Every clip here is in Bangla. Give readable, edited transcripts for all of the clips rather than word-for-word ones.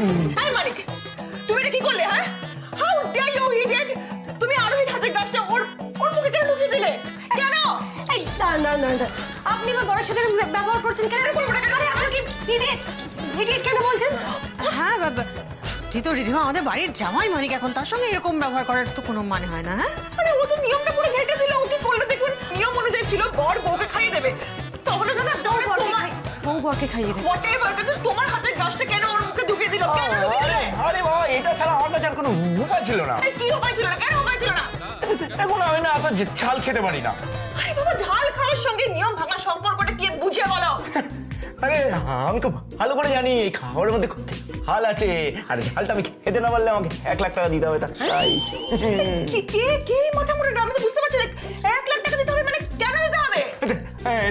এই মানিক, তুমি এটা কি করলে? হ্যাঁ, হাউ ডেয়ার ইউ ইডিয়েট! তুমি আরোহীর হাতের গ্লাসটা ওর মুখে কেন ঢুকিয়ে দিলে? কেন? এই না আপনি আমার বড় সাথে ব্যবহার করছেন কেন? আরে আপনি কি ইডিয়েট ইডিয়েট কেন বলছেন? হ্যাঁ বাবা, সত্যি তো রিধিমা আমাদের বাড়ির জামাই মানিক, এখন তার সঙ্গে এরকম ব্যবহার করার তো কোনো মানে হয় না। হ্যাঁ, আরে ও তো নিয়মটা পুরো ঘেঁটে দিল। ও কি করলো দেখুন, নিয়ম অনুযায়ী ছিল বর বউকে খাইয়ে দেবে, তাহলে না বউ বরকে খাইয়ে দেবে। হোয়াটএভার, কিন্তু তোমার হাতের গ্লাসটা কেন ওর মুখে ঢুকিয়ে দিল? কেন ঢুকিয়ে দিলে? আরে বাবা, এটা ছাড়া আমার কাছে আর কোনো উপায় ছিল না। কি উপায় ছিল না? কেন উপায় ছিল না? এখন আমি না এত ঝাল খেতে পারি না। আরে বাবা, ঝাল খাওয়ার সঙ্গে নিয়ম ভাঙার সম্পর্কটা কি বুঝিয়ে বলো। আরে আমি তো ভালো করে জানি এই খাবারের মধ্যে কত ঝাল আছে, আর ঝালটা আমি খেতে না পারলে আমাকে 1 লাখ টাকা দিতে হবে। তাই কে মোটামুটি আমি তো বুঝতে পারছি না। 1 লাখ টাকা দিতে হবে মানে কেন দিতে হবে?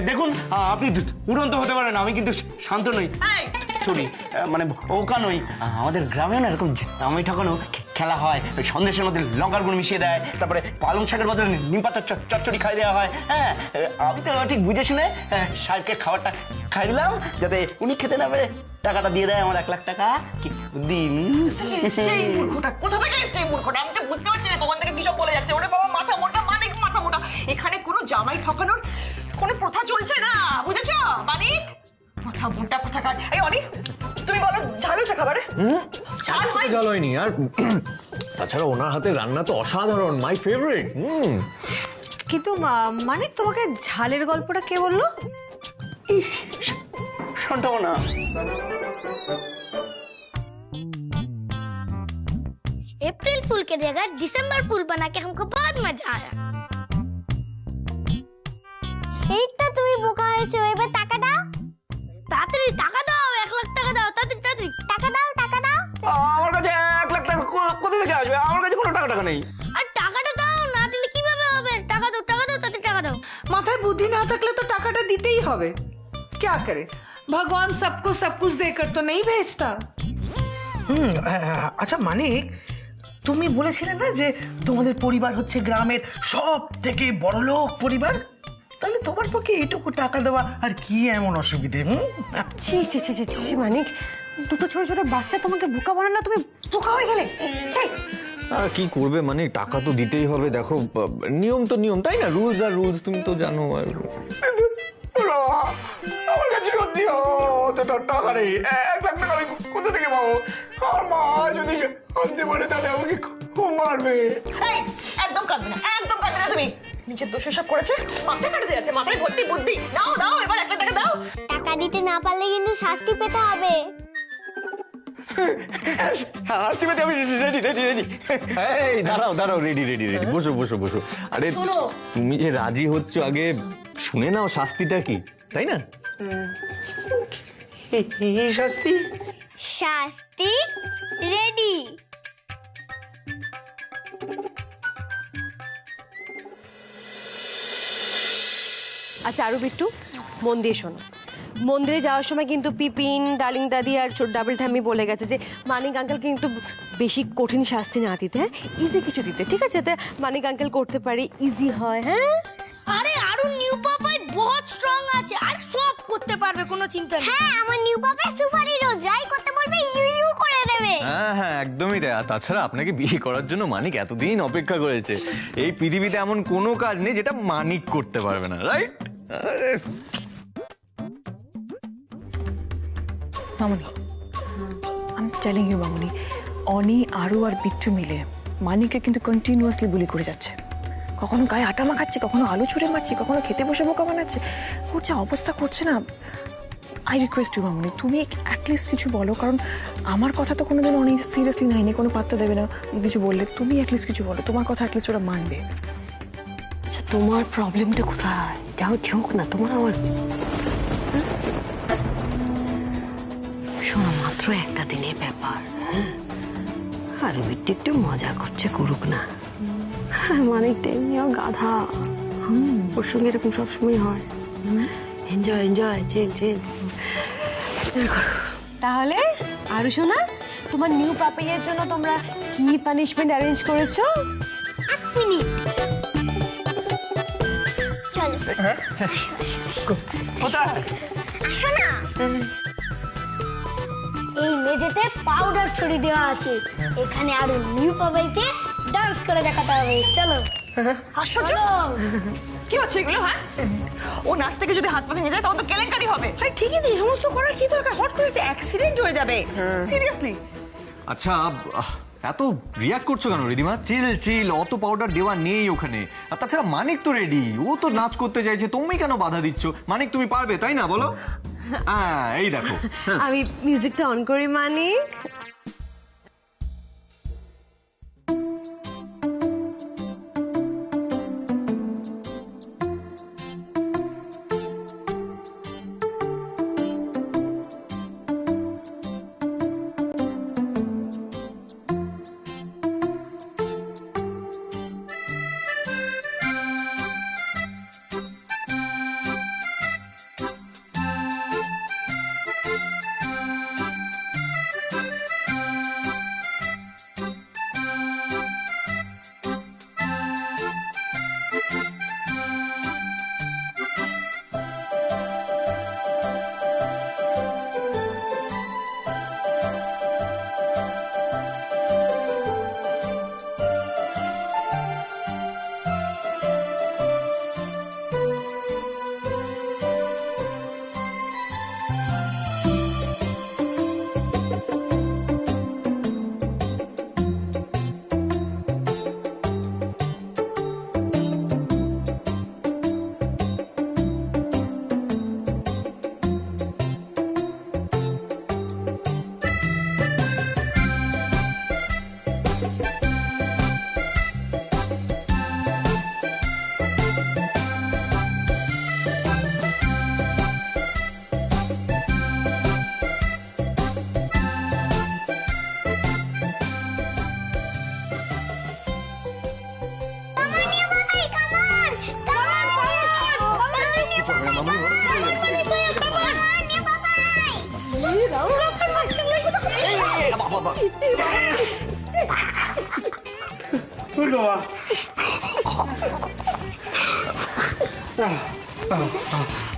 দেখুন, আপনি উড়ন্ত হতে পারেন, আমি কিন্তু শান্ত নই। এই, সরি, মানে ওকা নই। আমাদের গ্রামে না এরকম জামাই ঠকানো খেলা হয়। ওই সন্দেশের মধ্যে লঙ্কার গুঁড়ো মিশিয়ে দেয়, তারপরে পালং শাকের বদলে নিম পাতার চচ্চড়ি খাই দেওয়া হয়। হ্যাঁ, আমি তো ঠিক বুঝে শুনে শাকের খাবারটা খাই দিলাম, যাতে উনি খেতে না পারে টাকাটা দিয়ে দেয় আমার 1 লাখ টাকা। কি দিন সেই মূর্খটা কোথা থেকে এসছে? এই মূর্খটা আমি তো বুঝতে পারছি না কখন থেকে কিসব বলে যাচ্ছে। ওরে বাবা, মাথা মোটা মানিক, মাথা মোটা। এখানে কোনো জামাই ঠকানোর কোনো প্রথা চলছে না, বুঝেছো মানিক? মাথা মোটা কোথাকার। এই অনি, তুমি বলো ঝাল হচ্ছে খাবারে? ঝাল হয়? জল হয়নি। আর তাছাড়া ওনার হাতের রান্না তো অসাধারণ, মাই ফেভারিট। কিন্তু মানিক, তোমাকে ঝালের গল্পটা কে বললো? শোনটাও না। अप्रैल फूल के जगह दिसंबर फूल बना के हमको बहुत मजा आया। এই তো তুমি বোকা হয়েছো, এবার টাকা দাও। তাড়াতাড়ি টাকা দাও, 1 লাখ টাকা দাও, তাড়াতাড়ি টাকা দাও, টাকা দাও। আমার কাছে 1 লাখ টাকা কোথা থেকে আসবে? আমার কাছে কোনো টাকা নেই। আর টাকাটা দাও, না দিলে কিভাবে হবে? টাকা দাও, তাড়াতাড়ি টাকা দাও। মাথায় বুদ্ধি না থাকলে তো টাকাটা দিতেই হবে। क्या करे, भगवान सबको सब कुछ देकर तो नहीं भेजता। আচ্ছা মানিক, তুমি বলেছিলে না যে তোমাদের পরিবার হচ্ছে গ্রামের সব থেকে বড়লোক পরিবার, তাহলে তোমার পক্ষে এইটুকু টাকা দেওয়া আর কি এমন অসুবিধে? ছি ছি ছি ছি ছি মানিক, দুটো ছোট ছোট বাচ্চা তোমাকে বোকা বানালো, তুমি বোকা হয়ে গেলে। ছাই। আর কি করবে, মানে টাকা তো দিতেই হবে। দেখো, নিয়ম তো নিয়ম, তাই না? রুলস আর রুলস, তুমি তো জানো। আর আমার কাছে সত্যি অতটা টাকা নেই। 1 লাখ টাকা আমি কোথা থেকে পাবো? আমার মা যদি আনতে বলে তাহলে আমাকে খুব মারবে। এই, একদম কাঁদবে না, একদম কাঁদবে না তুমি। নিজের দোষ সব করেছে, মাথা কাটতে যাচ্ছে, মাথায় ভর্তি বুদ্ধি। দাও দাও, এবার 1 লাখ টাকা দাও। টাকা দিতে না পারলে কিন্তু শাস্তি পেতে হবে। আসতে পেতে আমি রেডি। এই দাঁড়াও, রেডি। বসো। আরে তুমি যে রাজি হচ্ছ, আগে শুনে নাও শাস্তিটা কি, তাই না? এই শাস্তি? শাস্তি রেডি। আচ্ছা আরু বিট্টু, মন দিয়ে শোনো। মন্দিরে যাওয়ার সময় কিন্তু পিপিন, ডার্লিং দাদি আর ছোট ডাবল ঠাম্মি বলে গেছে যে মানিক আঙ্কেল কিন্তু বেশি কঠিন শাস্তি না দিতে, হ্যাঁ, ইজি কিছু দিতে, ঠিক আছে? যাতে মানিক আঙ্কেল করতে পারে, ইজি হয়। হ্যাঁ, আরে আরু নিউ পাপাই বহুত স্ট্রং আছে আর সব করতে পারবে, কোনো চিন্তা নেই। হ্যাঁ, আমার নিউ পাপা সুপার হিরো, যাই করতে বলবে ইউ করে দেবে। হ্যাঁ, একদমই তাই। আর তাছাড়া আপনাকে বিয়ে করার জন্য মানিক এতদিন অপেক্ষা করেছে। এই পৃথিবীতে এমন কোনো কাজ নেই যেটা মানিক করতে পারবে না, রাইট? মামুনি, আমি টেলিং ইউ মামুনি, অনি, আরু আর বিট্টু মিলে মানিককে কিন্তু কন্টিনিউয়াসলি বুলি করে যাচ্ছে। কখনো গায়ে আটা মাখাচ্ছে, কখনো আলু ছুঁড়ে মারছে, কখনো খেতে বসে বোকা বানাচ্ছে। ওর যা অবস্থা করছে না, আই রিকোয়েস্ট ইউ মামুনি, তুমি অ্যাটলিস্ট কিছু বলো। কারণ আমার কথা তো কোনোদিন অনেক সিরিয়াসলি নেয়নি, কোনো পাত্তা দেবে না কিছু বললে। তুমি অ্যাটলিস্ট কিছু বলো, তোমার কথা অ্যাটলিস্ট ওরা মানবে। আচ্ছা তোমার প্রবলেমটা কোথায়? যাও ঝোঁক না, তোমার আমার শোনো, মাত্র একটা দিনের ব্যাপার। আর বিট্টু একটু মজা করছে, করুক না। মানিকটা এমনিও গাধা, ওর সঙ্গে এরকম সবসময় হয়। এনজয় চিল। তাহলে আরু শোনা, তোমার নিউ পাপিয়ের জন্য তোমরা কি পানিশমেন্ট অ্যারেঞ্জ করেছো? 1 মিনিট, চলো। কোথায়? আসো না। এই মেঝেতে পাউডার ছড়িয়ে দেওয়া আছে। এখানে আরো নিউ পাপাইকে ডান্স করে দেখাতে হবে। চলো আশ্চর্য, চলো। কি হচ্ছে এগুলো? হ্যাঁ, ও নাচ থেকে যদি হাত পা ভেঙে যায় তখন তো কেলেঙ্কারি হবে। আরে ঠিকই নেই, সমস্ত করার কি দরকার? হট করে অ্যাক্সিডেন্ট হয়ে যাবে সিরিয়াসলি। আচ্ছা এত রিয়াক্ট করছো কেন রিদিমা? চিল চিল, অত পাউডার দেওয়া নেই ওখানে। আর তাছাড়া মানিক তো রেডি, ও তো নাচ করতে চাইছে, তুমি কেন বাধা দিচ্ছ? মানিক তুমি পারবে তাই না, বলো? হ্যাঁ এই দেখো। আমি মিউজিকটা অন করি মানিক।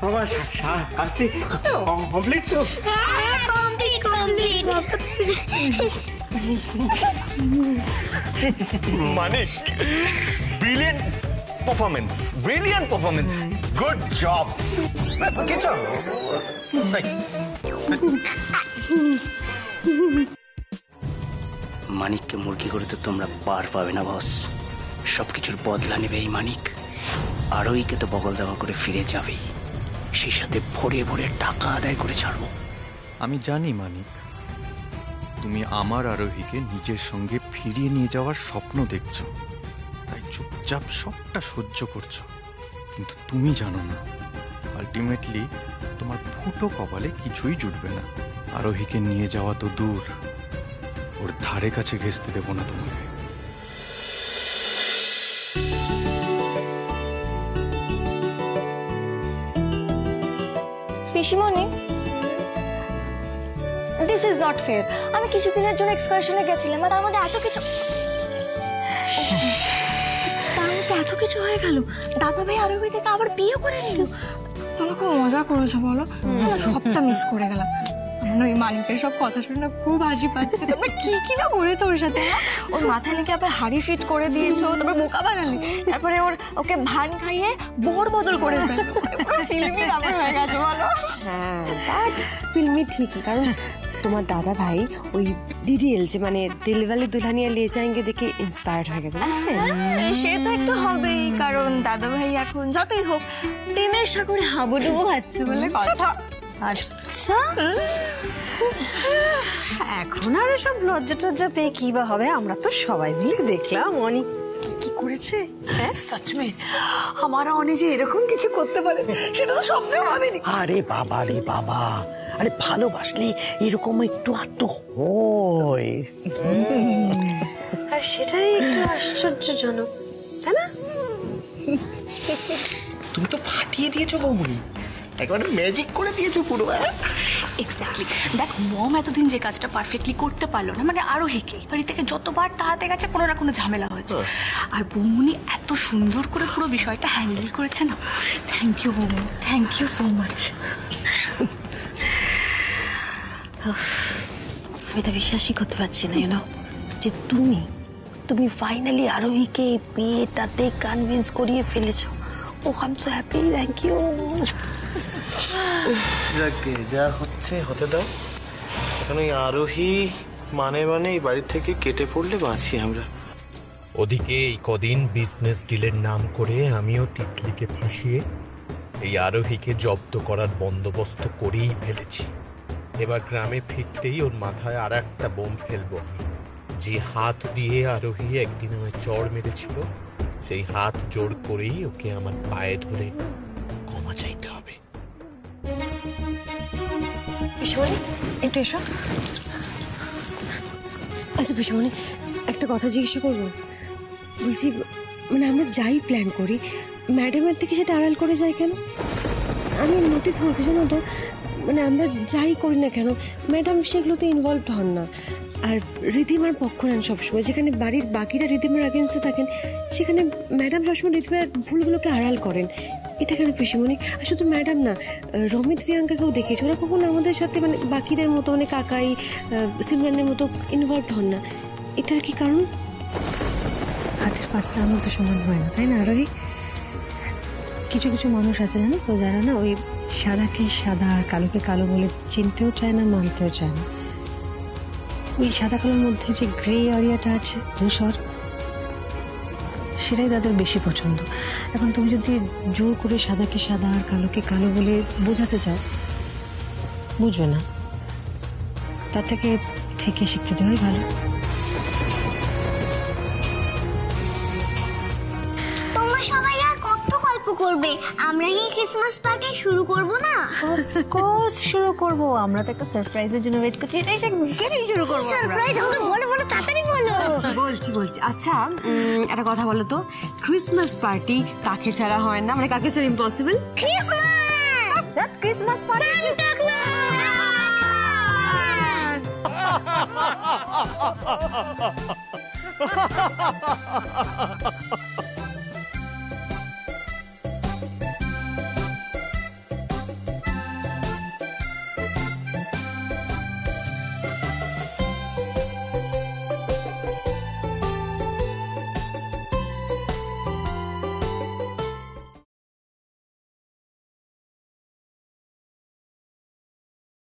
আমার শাস্তি কমপ্লিট তো? Manik, brilliant performance, brilliant performance, good job. কিছু মানিককে মুরগি করে তো তোমরা পার পাবে না বস। সবকিছুর বদলা নেবে এই মানিক। আরোহীকে তো বগল দেওয়া করে ফিরে যাবেই, সেই সাথে ভরে ভরে টাকা আদায় করে ছাড়বো। আমি জানি মানিক, তুমি আমার আরোহীকে নিজের সঙ্গে ফিরিয়ে নিয়ে যাওয়ার স্বপ্ন দেখছো, তাই চুপচাপ সবটা সহ্য করছো। কিন্তু তুমি জানো না, আলটিমেটলি তোমার ফুটো কপালে কিছুই জুটবে না। আরোহীকে নিয়ে যাওয়া তো দূর, ওর ধারে কাছে ঘেঁষতে দেবো না তোমাকে। পিসিমণি, দিস ইজ নট ফেয়ার। আমি কিছুদিনের জন্য এক্সকারশনে গেছিলাম আর তার মধ্যে এত কিছু হয়ে গেল। দাদা ভাই আরবি থেকে আবার বিয়ে করে নিল। তোমরা খুব মজা করেছো বলো, সবটা মিস করে গেলাম। আমার ওই মালিকের সব কথা শুনে খুব হাসি পাচ্ছে। তোমরা কি না করেছো ওর সাথে? ওর মাথায় নাকি আবার হাড়ি ফিট করে দিয়েছো, তারপর বোকা বানালে, তারপরে ওকে ভান খাইয়ে বর বদল করে ফেললো। ফিল্মি ব্যাপার হয়ে গেছে বলো। হ্যাঁ, ফিল্মি ঠিকই, কারণ তোমার দাদা ভাই ওই ডিডিএল যে মানে দিলওয়ালে দুলহানিয়া লে যায়েঙ্গে দেখে ইন্সপায়ার্ড হয়ে গেছে, বুঝতে? সে তো একটু হবেই, কারণ দাদা ভাই এখন যতই হোক প্রেমের সাগরে হাবুডুবু খাচ্ছে বলে কথা। আচ্ছা, এখন আর এসব লজ্জা টজ্জা পেয়ে কি বা হবে? আমরা তো সবাই মিলে দেখলাম অনেক কি করেছে। হ্যাঁ সচ মে আমারা অনেক যে এরকম কিছু করতে পারে সেটা তো স্বপ্নেও ভাবিনি। আরে বাবা রে বাবা, আরে ভালোবাসলে এরকম একটু আধটু হয়। আর সেটাই একটু আশ্চর্যজনক, তাই না? তুমি তো ফাটিয়ে দিয়েছো বৌমনি, একেবারে ম্যাজিক করে দিয়েছো পুরো। এক্স্যাক্টলি। দেখ, মম এতদিন যে কাজটা পারফেক্টলি করতে পারলো না, মানে আরোহীকে এই বাড়ি থেকে যতবার তাড়াতে গেছে কোনো না কোনো ঝামেলা হয়েছে, আর বৌমনি এত সুন্দর করে পুরো বিষয়টা হ্যান্ডেল করেছে না। থ্যাংক ইউ বৌমনি, থ্যাংক ইউ সো মাচ। আমি তো বিশ্বাসই করতে পারছি না ইউনো যে তুমি ফাইনালি আরোহীকে বিয়েটাতে কনভিন্স করিয়ে ফেলেছো। Oh I am so happy, thank you. যাকে যা হচ্ছে হতে দাও। এখন এই আরোহী মানে এই বাড়ি থেকে কেটে পড়লে বাঁচি আমরা। ওদিকে এই কদিন বিজনেস ডিলের নাম করে আমিও তিতলিকে ফাঁসিয়ে এই আরোহীকে জব্দ করার বন্দোবস্ত করেই ফেলেছি। এবার গ্রামে ফিরতেই ওর মাথায় আর একটা বোম ফেলবো আমি। যে হাত দিয়ে আরোহী একদিন আমায় চড় মেরেছিল, সেই হাত জোর করেই ওকে আমার পায়ে ধরে ক্ষমা চাইতে হবে। পিসমণি একটু এসো। আচ্ছা পিসমণি, একটা কথা জিজ্ঞেস করবো? বলছি মানে আমরা যাই প্ল্যান করি, ম্যাডামের থেকে সেটা আড়াল করে যায় কেন? আমি নোটিস করছি জানো তো, মানে আমরা যাই করি না কেন ম্যাডাম সেগুলোতে ইনভলভড হন না। আর রিধিমার পক্ষ নেন সবসময়। যেখানে বাড়ির বাকিরা রিধিমার আগেন্সে থাকেন, সেখানে ম্যাডাম সবসময় রিধিমার ভুলগুলোকে আড়াল করেন। এটা কেন পিসমণি? আর শুধু ম্যাডাম না, রমিত রিয়াঙ্কাকেও দেখেছি, ওরা কখনো আমাদের সাথে মানে বাকিদের মতো মানে কাকাই সিমরানের মতো ইনভলভড হন না। এটার কি কারণ? হাতের পাঁচটা আঙুল তো সমান হয় না, তাই না আরোহী? কিছু কিছু মানুষ আছে জানো তো, যারা না ওই সাদাকে সাদা আর কালোকে কালো বলে চিনতেও চায় না, মানতেও চায় না। ওই সাদা কালোর মধ্যে যে গ্রে এরিয়াটা আছে, ধূসর, সেটাই তাদের বেশি পছন্দ। এখন তুমি যদি জোর করে সাদাকে সাদা আর কালোকে কালো বলে বোঝাতে চাও, বুঝবে না। তার থেকে ঠেকে শিখতে দেওয়াই ভালো। তোমরা সবাই আর কত গল্প করবে? আমরা কি ক্রিসমাস পার্টি শুরু করব না? কোর্স শুরু করব। আমরা তো একটা সারপ্রাইজের জন্য ওয়েট করছি। এটাই শুরু করব। সারপ্রাইজ আমাকে বলো বলো, তাড়াতাড়ি বলো। বলছি। আচ্ছা একটা কথা বলো তো, ক্রিসমাস পার্টি কাকে ছাড়া হয় না? মানে কাকে ছাড়া impossible? Christmas party Santa Claus.